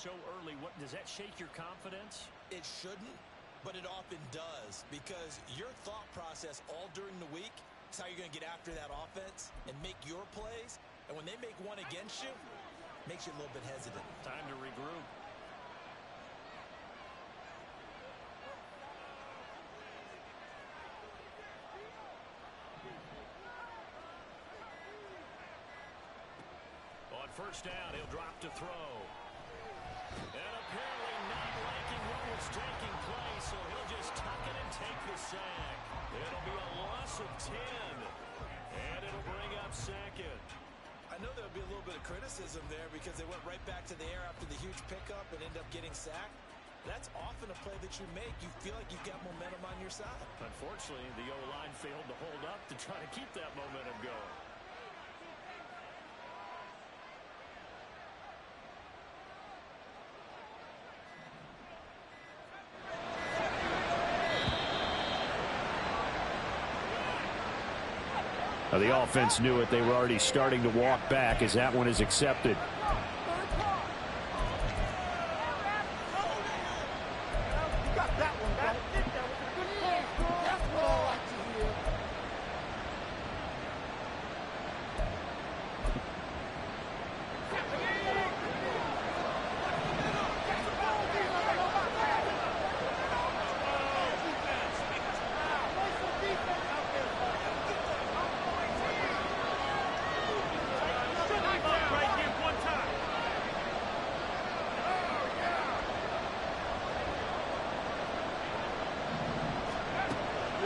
so early, what does that shake your confidence? It shouldn't, but it often does, because your thought process all during the week is how you're going to get after that offense and make your plays. And when they make one against you, it makes you a little bit hesitant. Time to regroup. On first down, he'll drop to throw. And apparently not liking what was taking place, so he'll just tuck it and take the sack. It'll be a loss of 10. And it'll bring up second. I know there'll be a little bit of criticism there because they went right back to the air after the huge pickup and end up getting sacked. That's often a play that you make. You feel like you've got momentum on your side. Unfortunately, the O-line failed to hold up to try to keep that momentum going. The offense knew it. They were already starting to walk back as that one is accepted.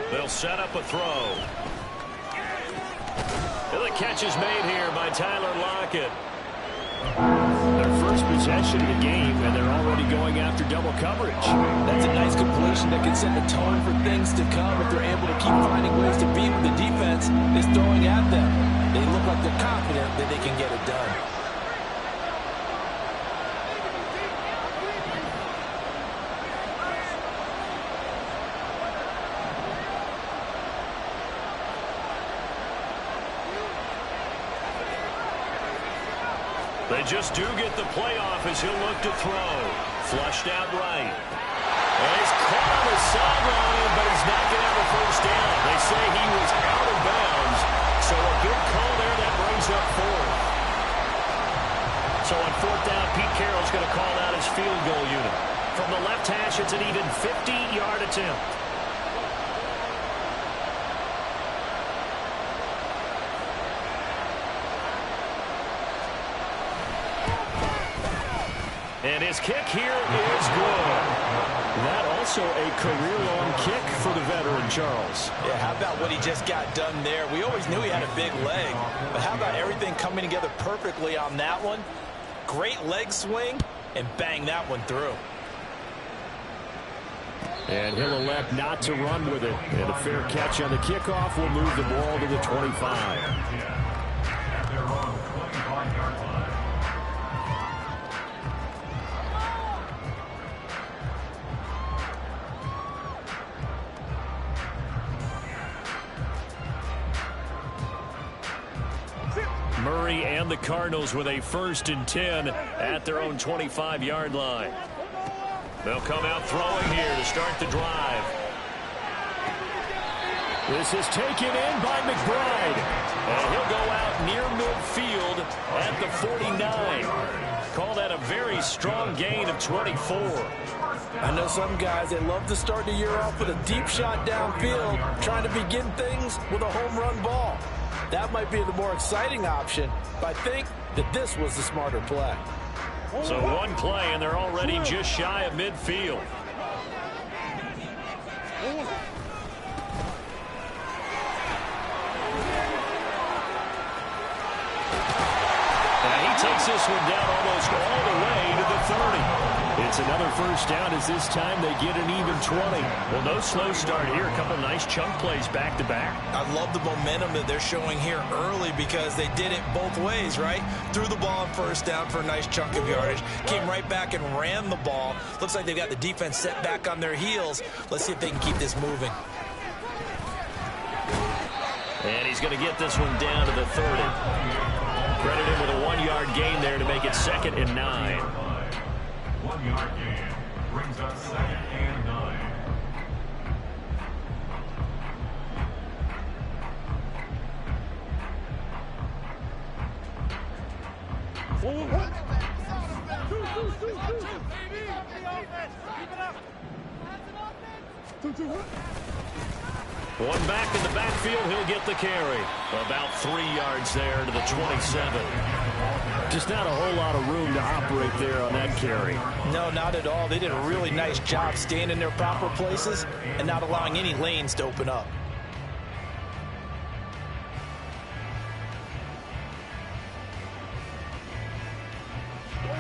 They'll set up a throw. And the catch is made here by Tyler Lockett. Their first possession of the game, and they're already going after double coverage. That's a nice completion that can set the tone for things to come if they're able to keep finding ways to beat what the defense is throwing at them. They look like they're confident that they can get it done. They just do get the playoff as he'll look to throw. Flushed out right. And he's caught on the sideline, but he's not going to have a first down. They say he was out of bounds. So a good call there. That brings up fourth. So on fourth down, Pete Carroll's going to call out his field goal unit. From the left hash, it's an even 50-yard attempt. And his kick here is good. That also a career-long kick for the veteran, Charles. Yeah, how about what he just got done there? We always knew he had a big leg, but how about everything coming together perfectly on that one? Great leg swing, and bang that one through. And he'll elect not to run with it. And a fair catch on the kickoff will move the ball to the 25. Murray and the Cardinals with a 1st and 10 at their own 25-yard line. They'll come out throwing here to start the drive. This is taken in by McBride. And he'll go out near midfield at the 49. Call that a very strong gain of 24. I know some guys, they love to start the year off with a deep shot downfield, trying to begin things with a home run ball. That might be the more exciting option, but I think that this was the smarter play. So one play, and they're already just shy of midfield. And he takes this one down almost all the way to the 30. It's another 1st down as this time they get an even 20. Well, no slow start here. A couple nice chunk plays back-to-back. I love the momentum that they're showing here early because they did it both ways, right? Threw the ball on 1st down for a nice chunk of yardage. Came right back and ran the ball. Looks like they've got the defense set back on their heels. Let's see if they can keep this moving. And he's going to get this one down to the 30. Credit him with a 1-yard gain there to make it 2nd and 9. 40-yard gain. Brings up 2nd and 9. One back in the backfield, he'll get the carry. About 3 yards there to the 27. Just not a whole lot of room to operate there on that carry. No, not at all. They did a really nice job staying in their proper places and not allowing any lanes to open up.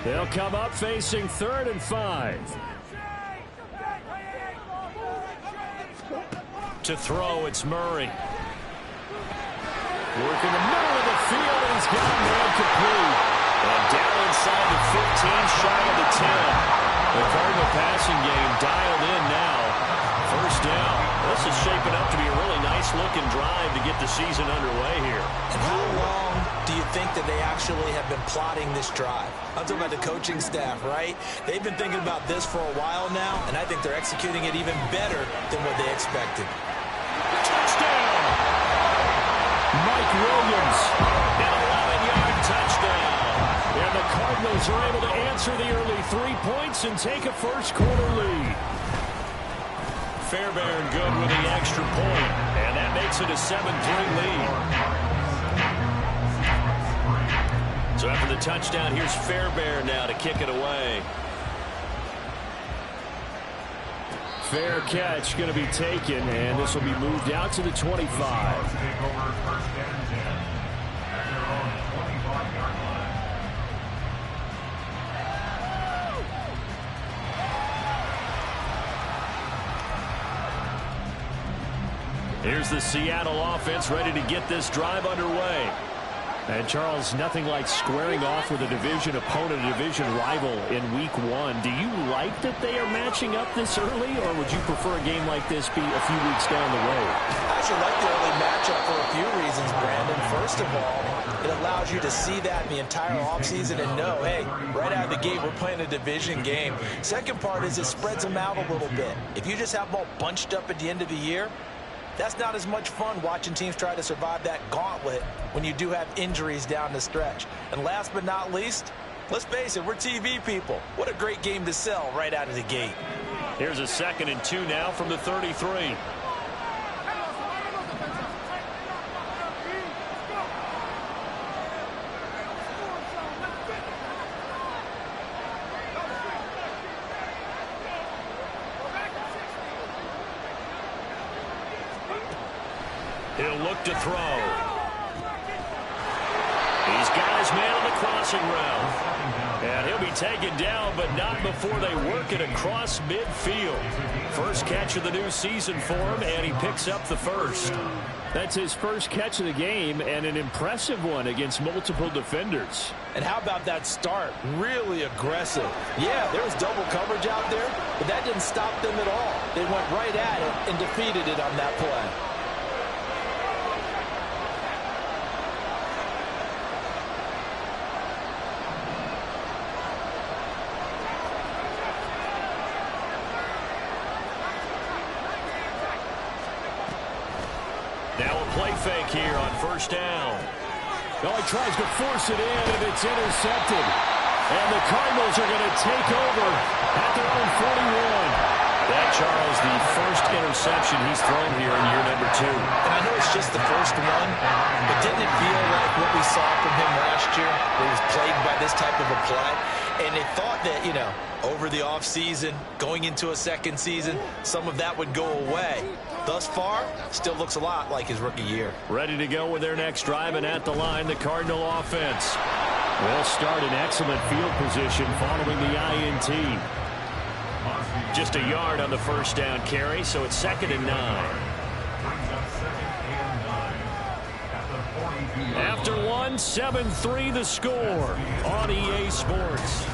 They'll come up facing 3rd and 5. To throw, it's Murray. Working the middle of the field, and he's got a man complete. And down inside the 15, shy of the 10. The Cardinal passing game dialed in now. First down. This is shaping up to be a really nice-looking drive to get the season underway here. And how long do you think that they actually have been plotting this drive? I'm talking about the coaching staff, right? They've been thinking about this for a while now, and I think they're executing it even better than what they expected. Touchdown! Mike Williams, an 11-yard touchdown. And the Cardinals are able to answer the early 3 points and take a first-quarter lead. Fairbairn good with the extra point, and that makes it a 7-3 lead. So after the touchdown, here's Fairbairn now to kick it away. Fair catch going to be taken, and this will be moved out to the 25. Here's the Seattle offense ready to get this drive underway. And, Charles, nothing like squaring off with a division opponent, a division rival in Week 1. Do you like that they are matching up this early, or would you prefer a game like this be a few weeks down the road? I actually like the early matchup for a few reasons, Brandon. First of all, it allows you to see that in the entire offseason and know, hey, right out of the gate, we're playing a division game. Second part is it spreads them out a little bit. If you just have them all bunched up at the end of the year, that's not as much fun watching teams try to survive that gauntlet when you do have injuries down the stretch. And last but not least, let's face it, we're TV people. What a great game to sell right out of the gate. Here's a 2nd and 2 now from the 33. He'll look to throw. He's got his man on the crossing route. And he'll be taken down, but not before they work it across midfield. First catch of the new season for him, and he picks up the first. That's his first catch of the game, and an impressive one against multiple defenders. And how about that start? Really aggressive. Yeah, there was double coverage out there, but that didn't stop them at all. They went right at it and defeated it on that play. Now a play fake here on first down. Oh, he tries to force it in, and it's intercepted. And the Cardinals are going to take over at their own 41. That, Charles, the first interception he's thrown here in year number 2. And I know it's just the first one, but didn't it feel like what we saw from him last year, where he was plagued by this type of a play? And they thought that, you know, over the offseason, going into a second season, some of that would go away. Thus far, still looks a lot like his rookie year. Ready to go with their next drive, and at the line, the Cardinal offense. They'll start in excellent field position following the INT. Just a yard on the first down carry, so it's 2nd and 9. After one, 7-3 the score on EA Sports.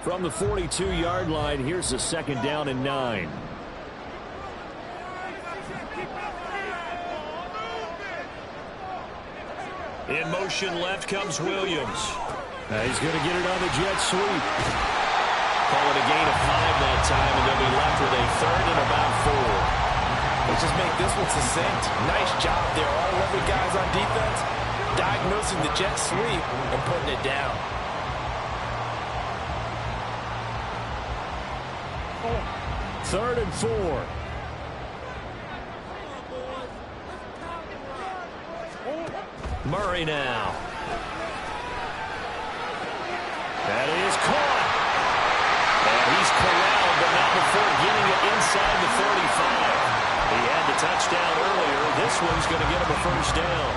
From the 42-yard line, here's the 2nd down and 9. In motion left comes Williams. He's going to get it on the jet sweep. Call it a gain of 5 that time, and they'll be left with a third and about 4. Let's just make this one succinct. Nice job there. All 11 guys on defense diagnosing the jet sweep and putting it down. Third and 4. Murray now. That is caught. And he's corralled, but not before getting it inside the 35. He had the touchdown earlier. This one's going to get him a first down.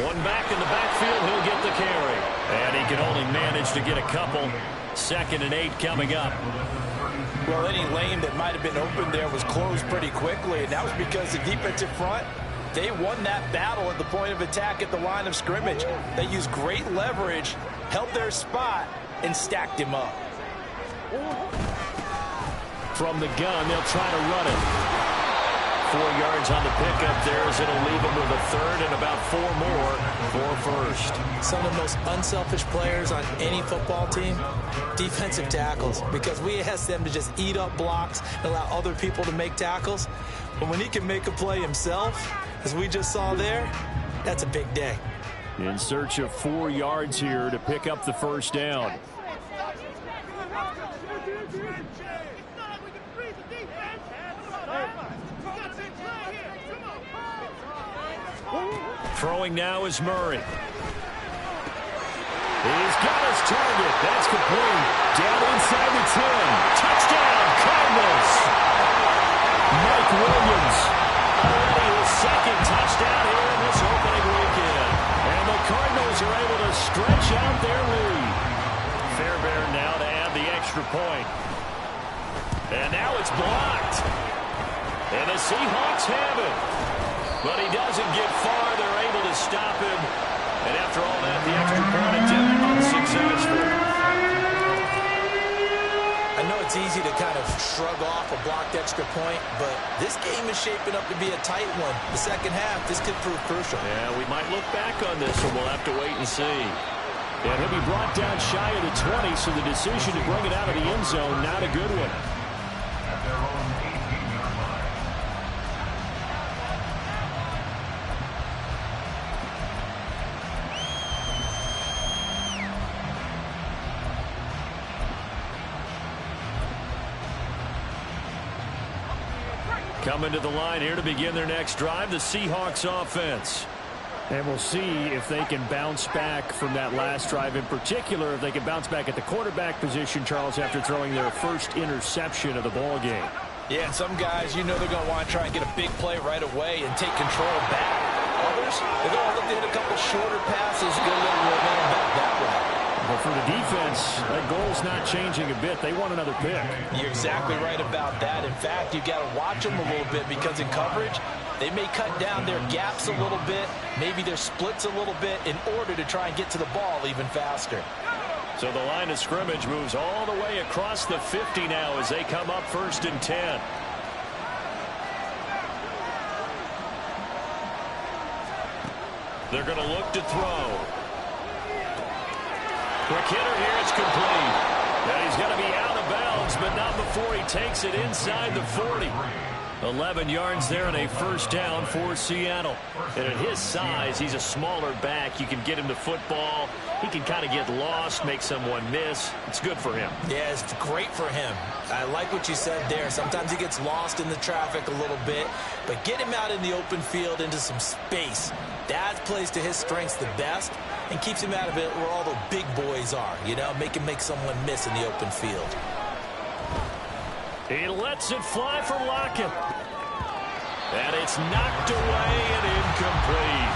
One back in the backfield, he'll get the carry. And he can only manage to get a couple. 2nd and 8 coming up. Well, any lane that might have been open there was closed pretty quickly, and that was because the defensive front, they won that battle at the point of attack at the line of scrimmage. They used great leverage, held their spot, and stacked him up. From the gun, they'll try to run it. 4 yards on the pickup there as it'll leave him with a third and about 4 more for first. Some of the most unselfish players on any football team, defensive tackles, because we ask them to just eat up blocks and allow other people to make tackles. But when he can make a play himself, as we just saw there, that's a big day. In search of 4 yards here to pick up the first down. Throwing now is Murray. He's got his target. That's complete. Down inside the 10. Touchdown, Cardinals. Mike Williams. Already his 2nd touchdown here in this opening weekend. And the Cardinals are able to stretch out their lead. Fairbairn now to add the extra point. And now it's blocked. And the Seahawks have it. But he doesn't get far. They're able to stop him. And after all that, the extra point attempt unsuccessful. I know it's easy to kind of shrug off a blocked extra point, but this game is shaping up to be a tight one. The second half, this could prove crucial. Yeah, we might look back on this, or we'll have to wait and see. And he'll be brought down shy of the 20, so the decision to bring it out of the end zone, not a good one. At their own 18-yard line. Coming to the line here to begin their next drive, the Seahawks offense. And we'll see if they can bounce back from that last drive. In particular, if they can bounce back at the quarterback position, Charles, after throwing their first interception of the ball game. Yeah, and some guys, you know they're going to want to try and get a big play right away and take control back. Others, they're going to look to hit a couple shorter passes, get a little momentum back that way. But for the defense, that goal's not changing a bit. They want another pick. You're exactly right about that. In fact, you've got to watch them a little bit because in coverage, they may cut down their gaps a little bit, maybe their splits a little bit in order to try and get to the ball even faster. So the line of scrimmage moves all the way across the 50 now as they come up 1st and 10. They're going to look to throw. Quick hitter here, it's complete. Now he's going to be out of bounds, but not before he takes it inside the 40. 11 yards there and a first down for Seattle. And at his size, he's a smaller back. You can get him the football. He can kind of get lost, make someone miss. It's good for him. Yeah, it's great for him. I like what you said there. Sometimes he gets lost in the traffic a little bit, but get him out in the open field into some space. That plays to his strengths the best and keeps him out of it where all the big boys are, you know, make someone miss in the open field. He lets it fly for Lockett. And it's knocked away and incomplete.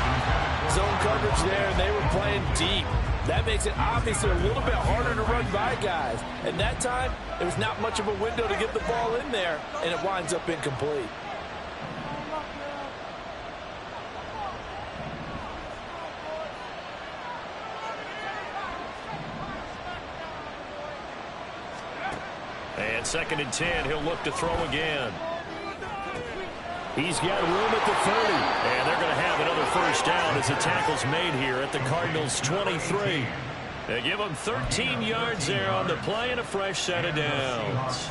Zone coverage there, and they were playing deep. That makes it obviously a little bit harder to run by guys. And that time, there was not much of a window to get the ball in there, and it winds up incomplete. And 2nd and 10, he'll look to throw again. He's got room at the 30. And they're going to have another first down as the tackle's made here at the Cardinals' 23. They give him 13 yards there on the play and a fresh set of downs.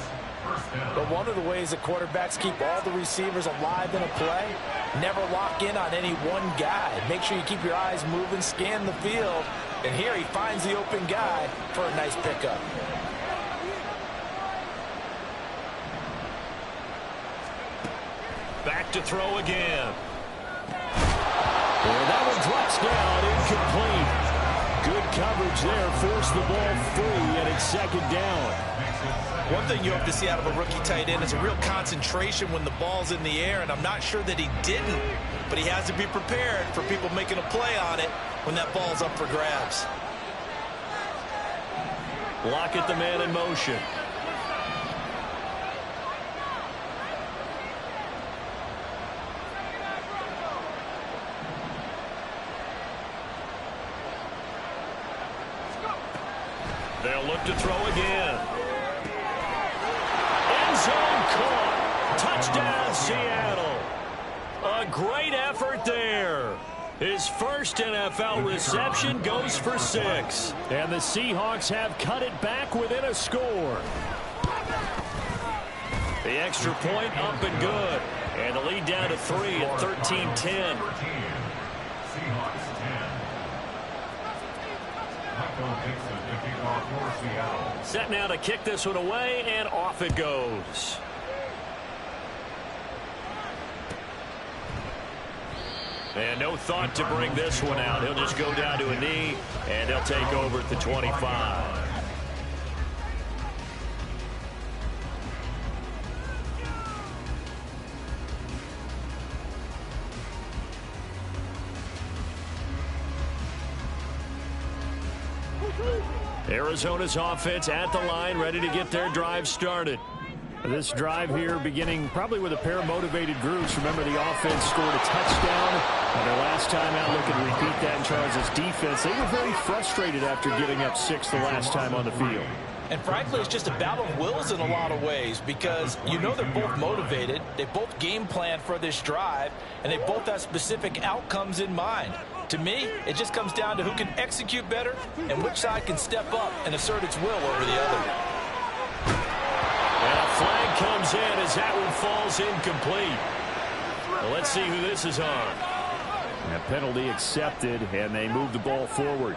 But one of the ways that quarterbacks keep all the receivers alive in a play, never lock in on any one guy. Make sure you keep your eyes moving, scan the field. And here he finds the open guy for a nice pickup. Back to throw again. And that one drops down, incomplete. Good coverage there, forced the ball free, and it's 2nd down. One thing you hope to see out of a rookie tight end is a real concentration when the ball's in the air, and I'm not sure that he didn't, but he has to be prepared for people making a play on it when that ball's up for grabs. Lockett the man in motion. They'll look to throw again. End zone caught. Touchdown, Seattle. A great effort there. His first NFL reception goes for 6. And the Seahawks have cut it back within a score. The extra point up and good. And the lead down to 3 at 13-10. Set now to kick this one away, and off it goes. And no thought to bring this one out. He'll just go down to a knee, and they'll take over at the 25. Arizona's offense at the line, ready to get their drive started. This drive here beginning probably with a pair of motivated groups. Remember, the offense scored a touchdown. And their last time out, looking to repeat that in Charles' defense. They were very frustrated after giving up 6 the last time on the field. And frankly, it's just a battle of wills in a lot of ways because you know they're both motivated. They both game plan for this drive, and they both have specific outcomes in mind. To me, it just comes down to who can execute better and which side can step up and assert its will over the other. And a flag comes in as that one falls incomplete. Well, let's see who this is on. A penalty accepted, and they move the ball forward.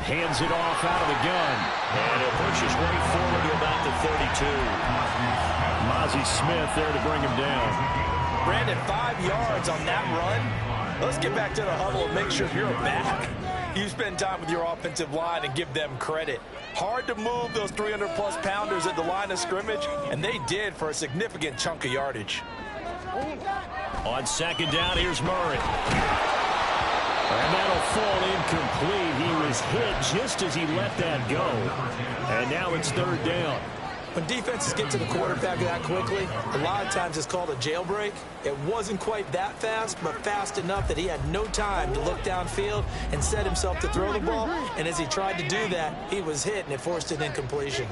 Hands it off out of the gun. And it pushes way forward to about the 32. Mozzie Smith there to bring him down. Brandon, 5 yards on that run. Let's get back to the huddle and make sure you're back. You spend time with your offensive line and give them credit. Hard to move those 300-plus pounders at the line of scrimmage, and they did for a significant chunk of yardage. On 2nd down, here's Murray. And that'll fall incomplete. He was hit just as he let that go. And now it's 3rd down. When defenses get to the quarterback that quickly, a lot of times it's called a jailbreak. It wasn't quite that fast, but fast enough that he had no time to look downfield and set himself to throw the ball. And as he tried to do that, he was hit, and it forced an incompletion.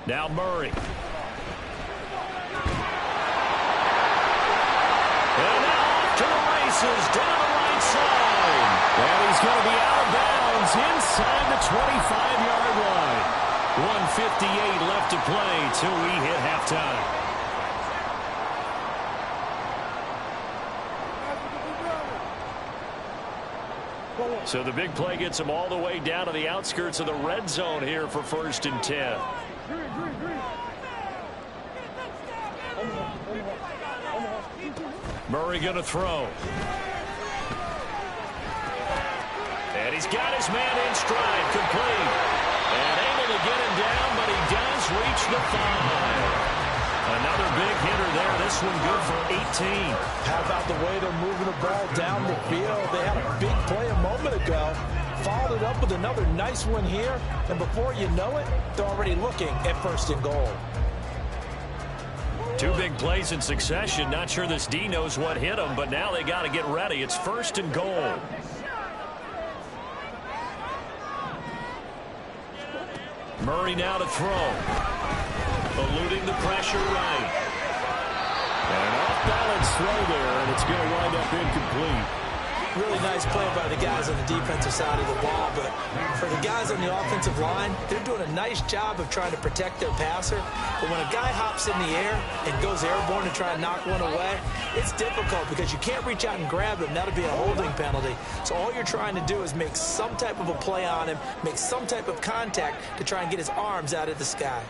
Now Murray. And now off to the races, down the right side. And he's going to be out of bounds inside the 25-yard line. 1:58 left to play till we hit halftime. So the big play gets him all the way down to the outskirts of the red zone here for 1st and 10. Murray going to throw. And he's got his man in stride, complete. And able to get him down, but he does reach the 5. Another big hitter there. This one good for 18. How about the way they're moving the ball down the field? They had a big play a moment ago. followed it up with another nice one here, and before you know it, they're already looking at 1st and goal. 2 big plays in succession. Not sure this D knows what hit them, but now they got to get ready. It's 1st and goal. Murray now to throw. Eluding the pressure right. And an off-balance throw there, and it's going to wind up incomplete. Really nice play by the guys on the defensive side of the ball, but for the guys on the offensive line, they're doing a nice job of trying to protect their passer. But when a guy hops in the air and goes airborne to try and knock one away, it's difficult because you can't reach out and grab him. That'll be a holding penalty. So all you're trying to do is make some type of a play on him, make some type of contact to try and get his arms out of the sky.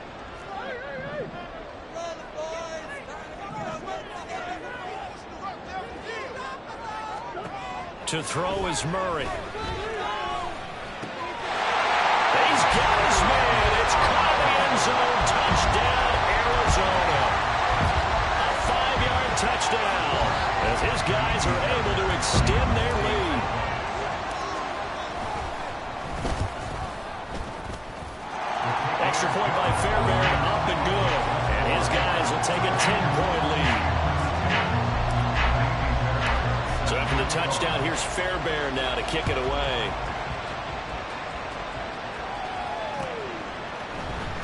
To throw is Murray. He's got his man. It's caught in the end zone. Touchdown, Arizona. A 5-yard touchdown as his guys are able to extend their lead. Extra point by Fairbairn, up and good. And his guys will take a 10-point lead. So after the touchdown, here's Fairbairn now to kick it away.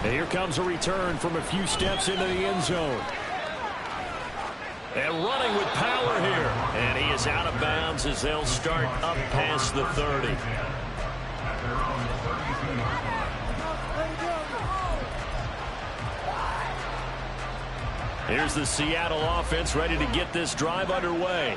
And here comes a return from a few steps into the end zone. And running with power here. And he is out of bounds as they'll start up past the 30. Here's the Seattle offense ready to get this drive underway.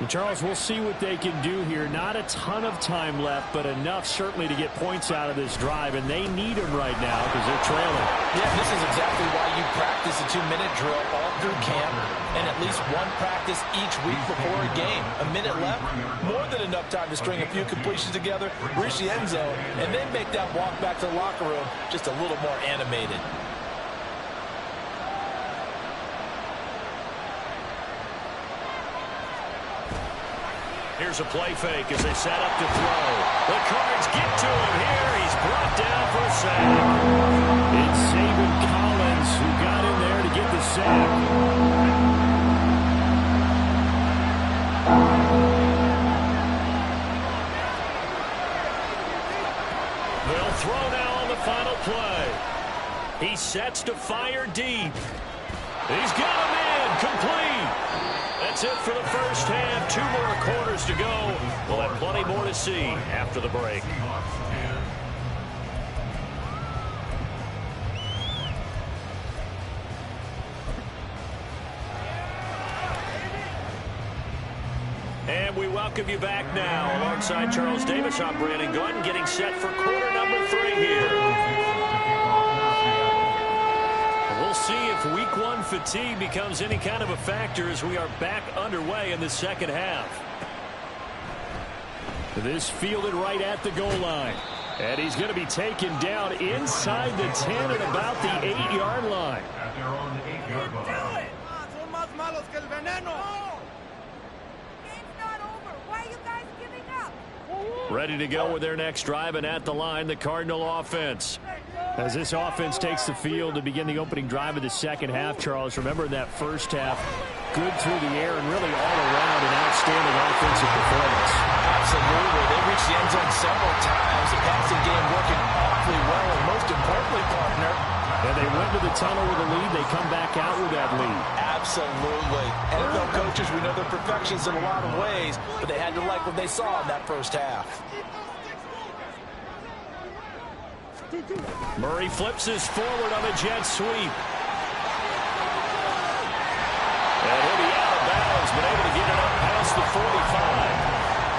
And Charles, we'll see what they can do here. Not a ton of time left, but enough certainly to get points out of this drive, and they need them right now because they're trailing. Yeah, this is exactly why you practice a 2-minute drill all through camp and at least one practice each week before a game. A minute left, more than enough time to string a few completions together, reach the end zone, and then make that walk back to the locker room just a little more animated. Here's a play fake as they set up to throw. The Cards get to him here. He's brought down for a sack. It's Saban Collins who got in there to get the sack. They'll throw now on the final play. He sets to fire deep. He's got a man complete. That's it for the first half. 2 more quarters to go. We'll have plenty more to see after the break. And we welcome you back now. Alongside Charles Davis, I'm Brandon Gunn, getting set for quarter number 3 here. We'll see if week 1 fatigue becomes any kind of a factor as we are back underway in the second half. This fielded right at the goal line. And he's going to be taken down inside the 10 at about the 8-yard line. At their own 8-yard line. Ready to go with their next drive, and at the line, the Cardinal offense. As this offense takes the field to begin the opening drive of the second half, Charles, remember that first half, good through the air and really all around an outstanding offensive performance. Absolutely. They reached the end zone several times. The passing game working awfully well, and most importantly, partner, and they went to the tunnel with a lead. They come back out with that lead. Absolutely. NFL coaches, we know they're perfectionists in a lot of ways, but they had to like what they saw in that first half. Murray flips this forward on a jet sweep. And he'll be out of bounds, but able to get it up past the 45.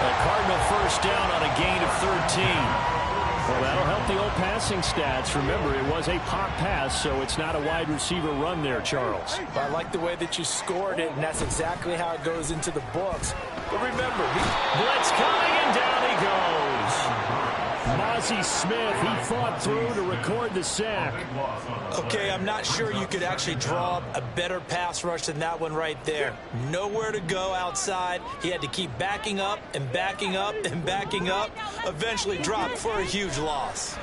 A Cardinal first down on a gain of 13. Well, that'll help the old passing stats. Remember, it was a pop pass, so it's not a wide receiver run there, Charles. I like the way that you scored it, and that's exactly how it goes into the books. But remember, blitz coming, and down he goes. Ozzie Smith, he fought through to record the sack. Okay, I'm not sure you could actually draw up a better pass rush than that one right there. Nowhere to go outside. He had to keep backing up and backing up and backing up. Eventually dropped for a huge loss.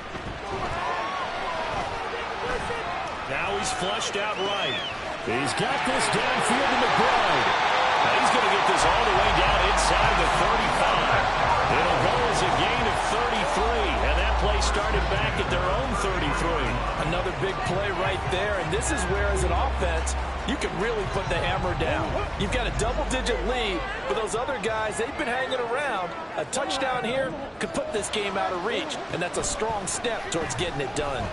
Now he's flushed out right. He's got this downfield to McBride. Now he's going to get this all the way down inside the 35. It'll go as a gain of 33, and that play started back at their own 33. Another big play right there, and this is where, as an offense, you can really put the hammer down. You've got a double-digit lead, but those other guys, they've been hanging around. A touchdown here could put this game out of reach, and that's a strong step towards getting it done.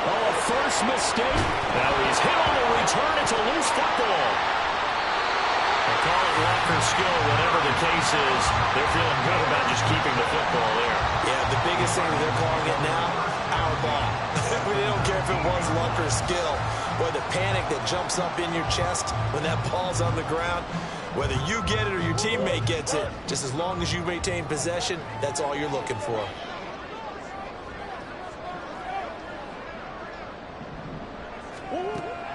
Oh, a first mistake. Now he's hit on the return. It's a loose football. They call it Walker's skill, whatever the case is. They're feeling good about just keeping the football there. Yeah, the biggest thing that they're calling it now, our ball. They don't care if it was luck or skill. Boy, the panic that jumps up in your chest when that ball's on the ground, whether you get it or your teammate gets it, just as long as you maintain possession, that's all you're looking for.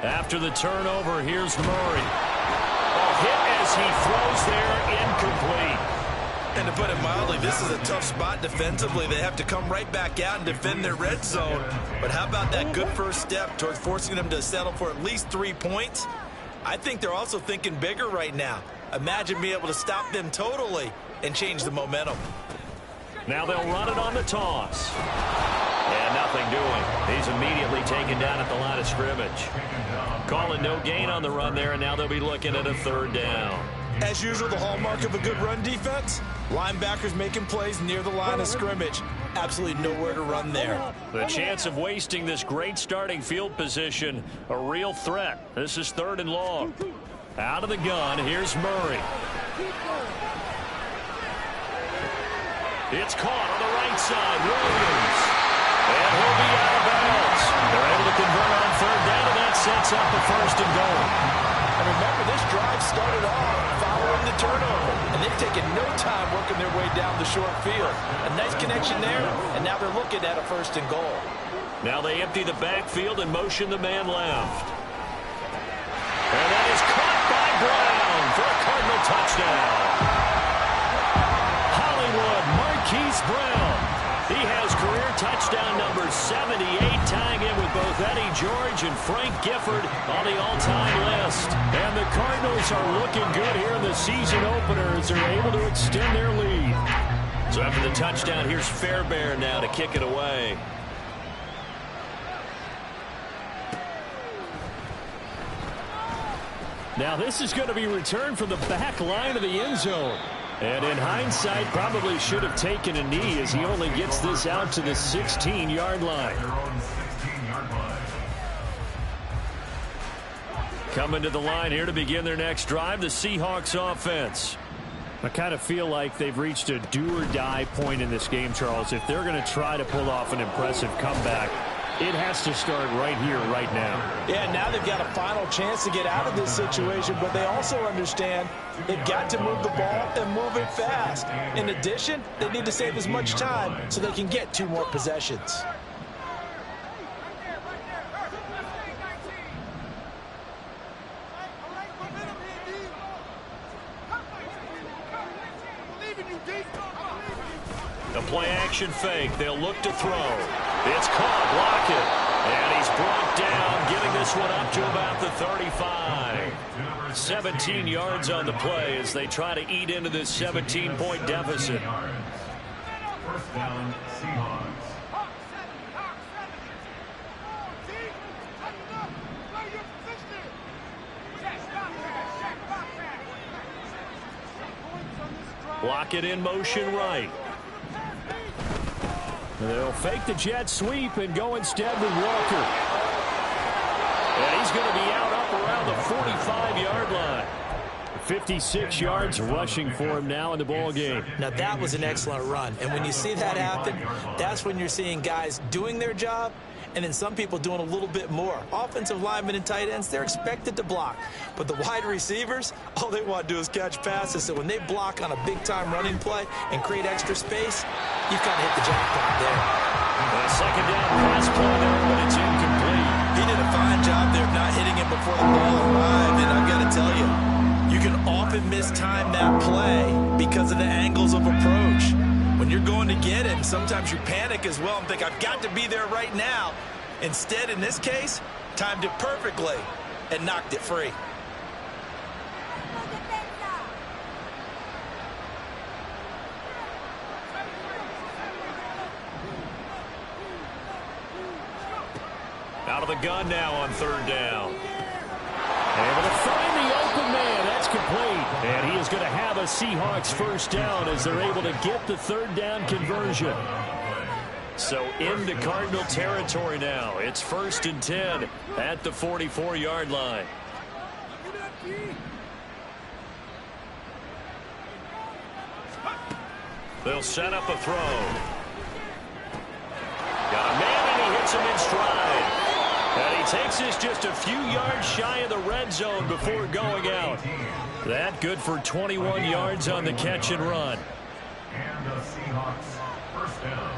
After the turnover, here's Murray. Hit as he throws there, incomplete. And to put it mildly, this is a tough spot defensively. They have to come right back out and defend their red zone. But how about that good first step towards forcing them to settle for at least 3 points? I think they're also thinking bigger right now. Imagine being able to stop them totally and change the momentum. Now they'll run it on the toss. And nothing doing. He's immediately taken down at the line of scrimmage. Calling no gain on the run there, and now they'll be looking at a third down. As usual, the hallmark of a good run defense, linebackers making plays near the line of scrimmage. Absolutely nowhere to run there. The chance of wasting this great starting field position, a real threat. This is 3rd and long. Out of the gun, here's Murray. It's caught on the right side, Williams. And he'll be out of bounds. They're able to convert on 3rd down, and that sets up a 1st and goal. And remember, this drive started off following the turnover, and they've taken no time working their way down the short field. A nice connection there, and now they're looking at a 1st and goal. Now they empty the backfield and motion the man left. And that is caught by Brown for a Cardinal touchdown. Hollywood Marquise Brown. He has career touchdown number 78, tying in with both Eddie George and Frank Gifford on the all-time list. And the Cardinals are looking good here in the season opener as they're able to extend their lead. So after the touchdown, here's Fairbairn now to kick it away. Now this is going to be returned from the back line of the end zone. And in hindsight, probably should have taken a knee as he only gets this out to the 16-yard line. Coming to the line here to begin their next drive, the Seahawks offense. I kind of feel like they've reached a do-or-die point in this game, Charles. If they're going to try to pull off an impressive comeback, it has to start right here, right now. Yeah, now they've got a final chance to get out of this situation, but they also understand they've got to move the ball and move it fast. In addition, they need to save as much time so they can get 2 more possessions. The play-action fake. They'll look to throw. It's caught. Block it. And he's brought down, giving this one up to about the 35. 17 yards on the play as they try to eat into this 17-point deficit. 1st down, Seahawks. Block it in motion right. They'll fake the jet sweep and go instead with Walker. And he's going to be out up around the 45-yard line. 56 yards rushing for him now in the ball game. Now that was an excellent run, and when you see that happen, that's when you're seeing guys doing their job and then some people doing a little bit more. Offensive linemen and tight ends, they're expected to block. But the wide receivers, all they want to do is catch passes. So when they block on a big-time running play and create extra space, you've kind of hit the jackpot there. A second down pass play there, but it's incomplete. He did a fine job there of not hitting it before the ball arrived, and I've got to tell you, you can often mistime that play because of the angles of approach. When you're going to get him, sometimes you panic as well and think, I've got to be there right now. Instead, in this case, timed it perfectly and knocked it free. Out of the gun now on third down. Able to find the open man. That's complete. And he is going to have a Seahawks first down as they're able to get the third down conversion. So into Cardinal territory now. It's 1st and 10 at the 44-yard line. They'll set up a throw. Got a man, and he hits him in stride. And he takes this just a few yards shy of the red zone before going out. That good for 21 yards on the catch and run. And the Seahawks first down.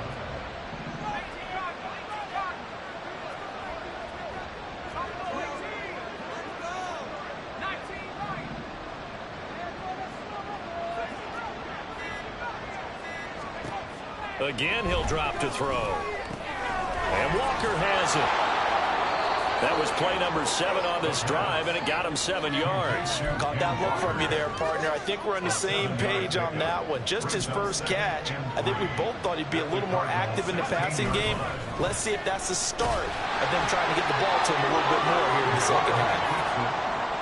Again, he'll drop to throw. And Walker has it. That was play number 7 on this drive, and it got him 7 yards. Caught that look from you there, partner. I think we're on the same page on that one. Just his first catch. I think we both thought he'd be a little more active in the passing game. Let's see if that's the start of them trying to get the ball to him a little bit more here in the second half.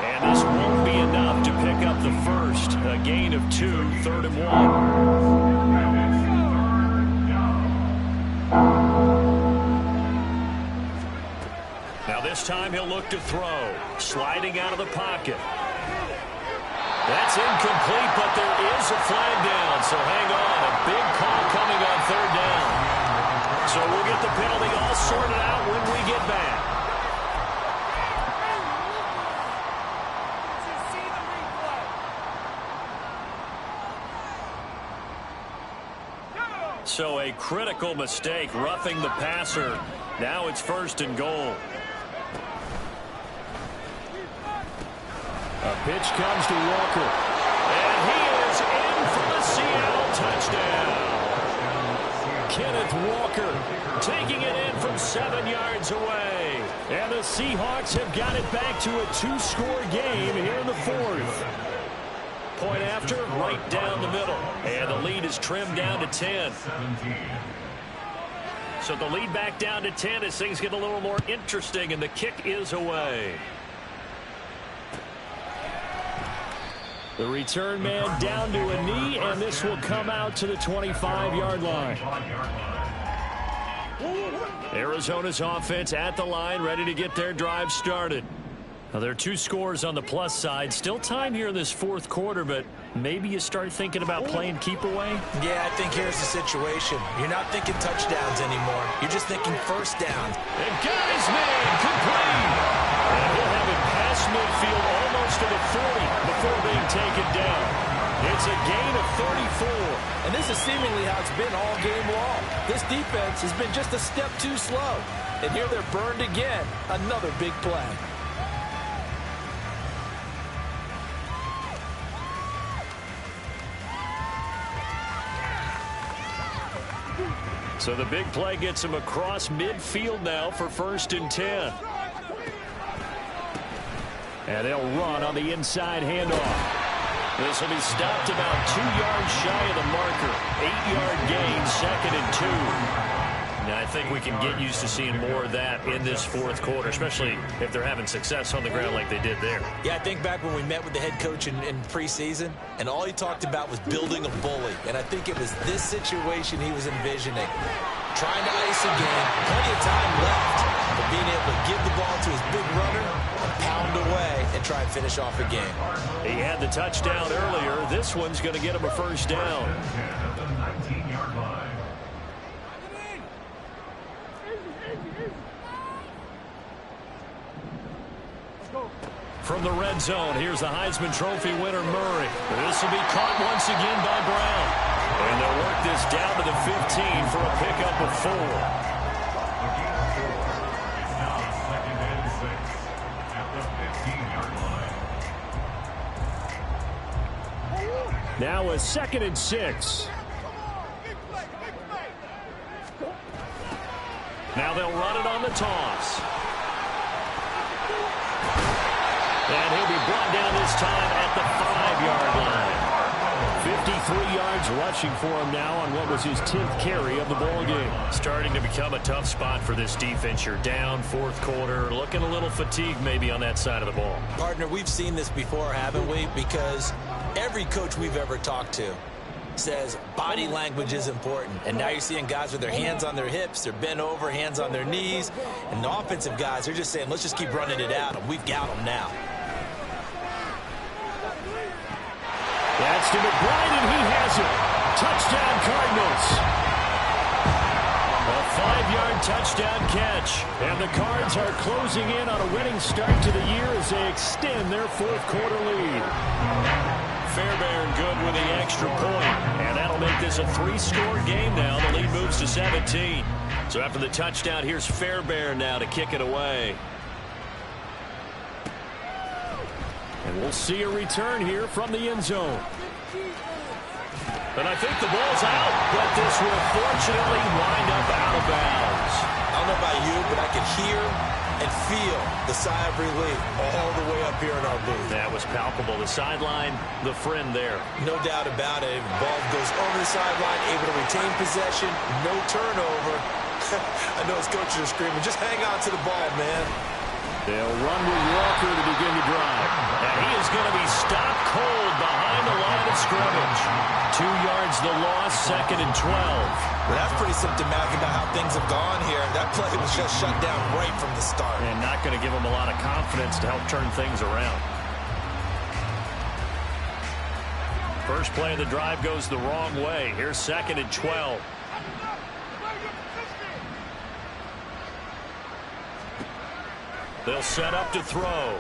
And this won't be enough to pick up the first. A gain of 2, 3rd and 1. Now this time he'll look to throw. Sliding out of the pocket. That's incomplete, but there is a flag down. So hang on. A big call coming on 3rd down. So we'll get the penalty all sorted out when we get back. So a critical mistake, roughing the passer. Now it's 1st and goal. A pitch comes to Walker. And he is in for the Seattle touchdown. Kenneth Walker taking it in from 7 yards away. And the Seahawks have got it back to a 2-score game here in the 4th. Point after, right down the middle. And the lead is trimmed down to 10. So the lead back down to 10 as things get a little more interesting, and the kick is away. The return man down to a knee, and this will come out to the 25-yard line. Arizona's offense at the line, ready to get their drive started. Now, there are 2 scores on the plus side. Still time here in this 4th quarter, but maybe you start thinking about playing keep away? Yeah, I think here's the situation. You're not thinking touchdowns anymore. You're just thinking first down. And got his man complete. And he'll have it past midfield almost to the 40 before being taken down. It's a gain of 34. And this is seemingly how it's been all game long. This defense has been just a step too slow. And here they're burned again. Another big play. So the big play gets him across midfield now for 1st and 10. And they'll run on the inside handoff. This will be stopped about 2 yards shy of the marker. 8-yard gain, 2nd and 2. Now, I think we can get used to seeing more of that in this 4th quarter, especially if they're having success on the ground like they did there. Yeah, I think back when we met with the head coach in preseason, and all he talked about was building a bully. And I think it was this situation he was envisioning. Trying to ice a game, plenty of time left, but being able to give the ball to his big runner and pound away and try and finish off a game. He had the touchdown earlier. This one's going to get him a first down. At the 19-yard line. From the red zone, here's the Heisman Trophy winner, Murray. This will be caught once again by Brown. And they'll work this down to the 15 for a pickup of 4. It's now 2nd and 6 at the 15-yard line. Now a 2nd and 6. Now they'll run it on the toss. And he'll be brought down this time at the 5-yard line. 53 yards rushing for him now on what was his 10th carry of the ball game. Starting to become a tough spot for this defense. You're down 4th quarter, looking a little fatigued maybe on that side of the ball. Partner, we've seen this before, haven't we? Because every coach we've ever talked to says body language is important. And now you're seeing guys with their hands on their hips, they're bent over, hands on their knees. And the offensive guys, they're just saying, let's just keep running it out, and we've got them now. That's to McBride, and he has it. Touchdown, Cardinals. A 5-yard touchdown catch. And the Cards are closing in on a winning start to the year as they extend their 4th quarter lead. Fairbairn good with the extra point. And that'll make this a 3-score game now. The lead moves to 17. So after the touchdown, here's Fairbairn now to kick it away. And we'll see a return here from the end zone. And I think the ball's out, but this will fortunately wind up out of bounds. I don't know about you, but I can hear and feel the sigh of relief all the way up here in our booth. That was palpable. The sideline, the friend there. No doubt about it. The ball goes over the sideline, able to retain possession, no turnover. I know his coaches are screaming, just hang on to the ball, man. They'll run with Walker to begin the drive. And he is going to be stopped cold behind the line of scrimmage. 2 yards the loss, 2nd and 12. Well, that's pretty symptomatic about how things have gone here. That play was just shut down right from the start. And not going to give him a lot of confidence to help turn things around. First play of the drive goes the wrong way. Here's 2nd and 12. They'll set up to throw.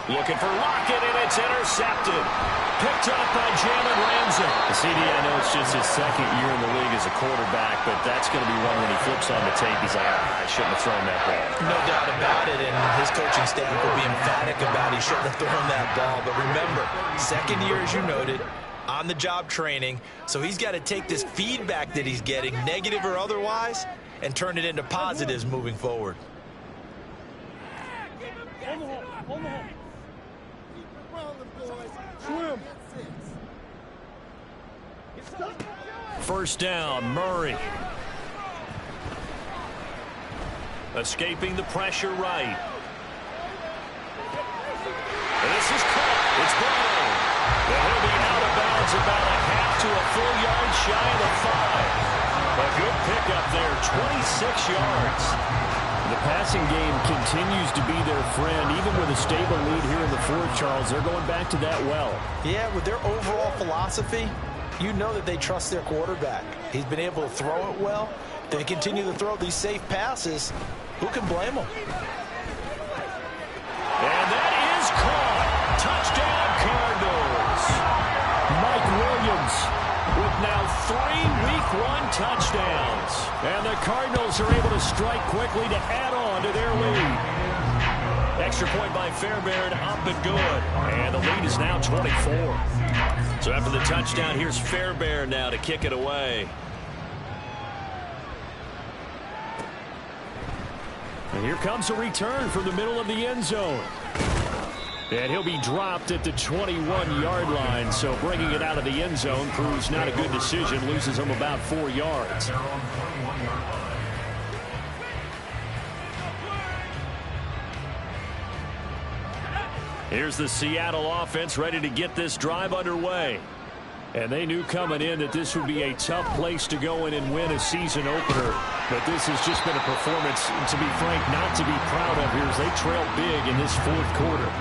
Looking for Lockett, and it's intercepted. Picked up by Jalen Ramsey. The CD, I know it's just his 2nd year in the league as a quarterback, but that's going to be one when he flips on the tape, he's like, I shouldn't have thrown that ball. No doubt about it, and his coaching staff will be emphatic about he shouldn't have thrown that ball. But remember, 2nd year, as you noted, on-the-job training, so he's got to take this feedback that he's getting, negative or otherwise, and turn it into positives moving forward. First down, Murray. Escaping the pressure right. And this is caught. It's Brown. And he'll be out of bounds about a half to a full yard shy of the 5. A good pickup there, 26 yards. The passing game continues to be their friend. Even with a stable lead here in the 4th, Charles, they're going back to that well. Yeah, with their overall philosophy, you know that they trust their quarterback. He's been able to throw it well. They continue to throw these safe passes. Who can blame them? And that is caught. Touchdown, Cardinals. Mike Williams with now 3 Week 1 touchdowns. And the Cardinals are able to strike quickly to add on to their lead. Extra point by Fairbairn, up and good. And the lead is now 24. So after the touchdown, here's Fairbairn now to kick it away. And here comes a return from the middle of the end zone. And he'll be dropped at the 21-yard line. So bringing it out of the end zone proves not a good decision. Loses him about 4 yards. Here's the Seattle offense ready to get this drive underway. And they knew coming in that this would be a tough place to go in and win a season opener. But this has just been a performance, to be frank, not to be proud of here as they trail big in this 4th quarter.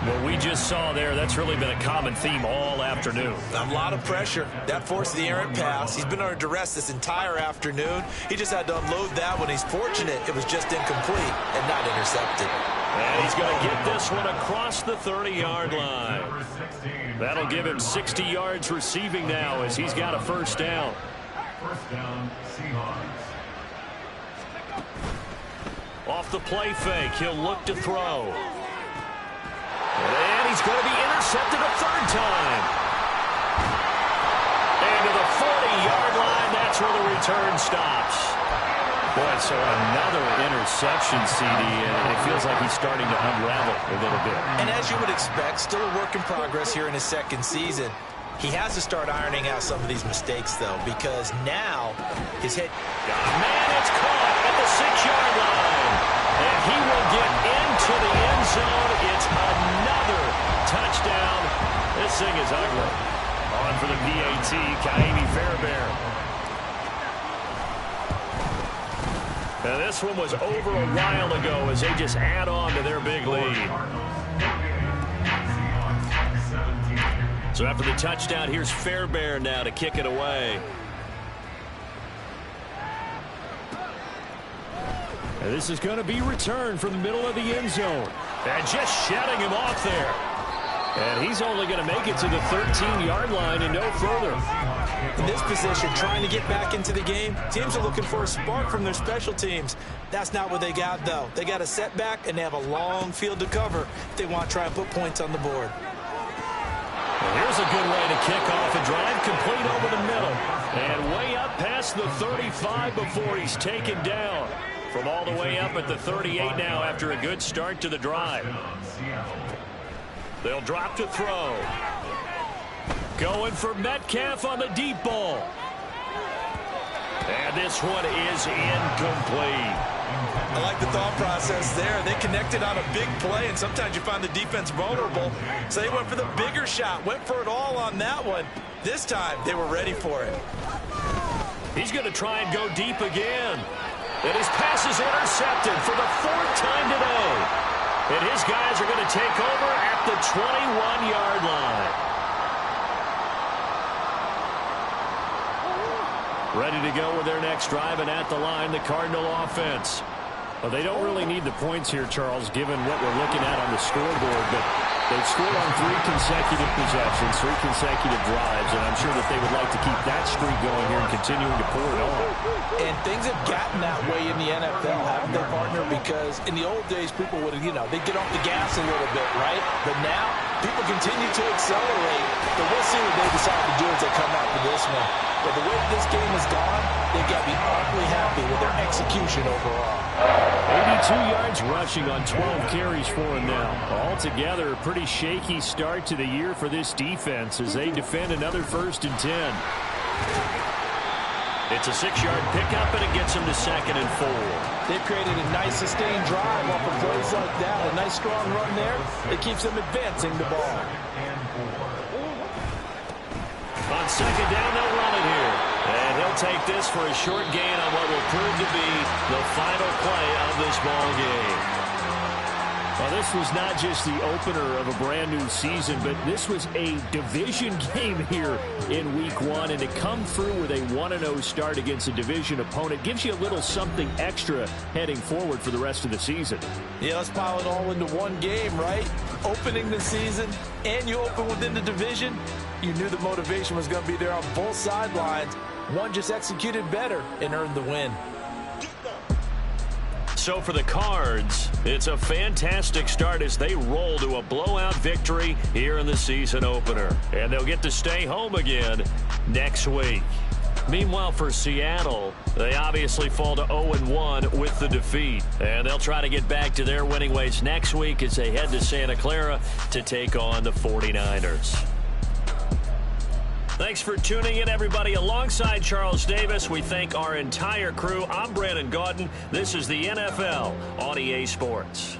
What we just saw there, that's really been a common theme all afternoon. A lot of pressure. That forced the errant pass. He's been under duress this entire afternoon. He just had to unload that one. He's fortunate it was just incomplete and not intercepted. And he's going to get this one across the 30-yard line. That'll give him 60 yards receiving now as he's got a first down. First down, Seahawks. Off the play fake, he'll look to throw. And he's going to be intercepted a third time. And to the 40-yard line, that's where the return stops. Boy, so another interception, CD, and it feels like he's starting to unravel a little bit. And as you would expect, still a work in progress here in his second season. He has to start ironing out some of these mistakes, though, because now his head... Man, it's caught at the 6-yard line. And he will get into the end zone. It's another touchdown. This thing is ugly. On for the PAT, Kaimi Fairbairn. Now this one was over a while ago as they just add on to their big lead. So after the touchdown, here's Fairbairn now to kick it away. And this is going to be returned from the middle of the end zone. And just shutting him off there. And he's only going to make it to the 13-yard line and no further. In this position, trying to get back into the game, teams are looking for a spark from their special teams. That's not what they got, though. They got a setback, and they have a long field to cover if they want to try and put points on the board. Well, here's a good way to kick off a drive, complete over the middle. And way up past the 35 before he's taken down. From all the way up at the 38 now after a good start to the drive. They'll drop to throw. Going for Metcalf on the deep ball. And this one is incomplete. I like the thought process there. They connected on a big play, and sometimes you find the defense vulnerable. So they went for the bigger shot, went for it all on that one. This time, they were ready for it. He's going to try and go deep again. And his pass is intercepted for the 4th time today. And his guys are going to take over at the 21-yard line. Ready to go with their next drive, and at the line, the Cardinal offense. Well, they don't really need the points here, Charles, given what we're looking at on the scoreboard, but they've scored on 3 consecutive possessions, 3 consecutive drives, and I'm sure that they would like to keep that streak going here and continuing to pour it on. And things have gotten that way in the NFL, haven't they, partner? Because in the old days, people would, they'd get off the gas a little bit, right? But now, people continue to accelerate. But we'll see what they decide to do as they come out for this one. But the way this game has gone, they've got to be awfully happy with their execution overall. 82 yards rushing on 12 carries for him now. Altogether, a pretty shaky start to the year for this defense as they defend another 1st and 10. It's a 6-yard pickup, and it gets them to 2nd and 4. They've created a nice sustained drive off of plays like that. A nice strong run there. It keeps them advancing the ball. On 2nd down, they'll run it here. And he'll take this for a short gain on what will prove to be the final play of this ball game. Well, this was not just the opener of a brand new season, but this was a division game here in week 1. And to come through with a 1-0 start against a division opponent gives you a little something extra heading forward for the rest of the season. Yeah, let's pile it all into one game, right? Opening the season, and you open within the division. You knew the motivation was going to be there on both sidelines. One just executed better and earned the win. So for the Cards, it's a fantastic start as they roll to a blowout victory here in the season opener. And they'll get to stay home again next week. Meanwhile, for Seattle, they obviously fall to 0-1 with the defeat. And they'll try to get back to their winning ways next week as they head to Santa Clara to take on the 49ers. Thanks for tuning in, everybody. Alongside Charles Davis, we thank our entire crew. I'm Brandon Gaudin. This is the NFL on EA Sports.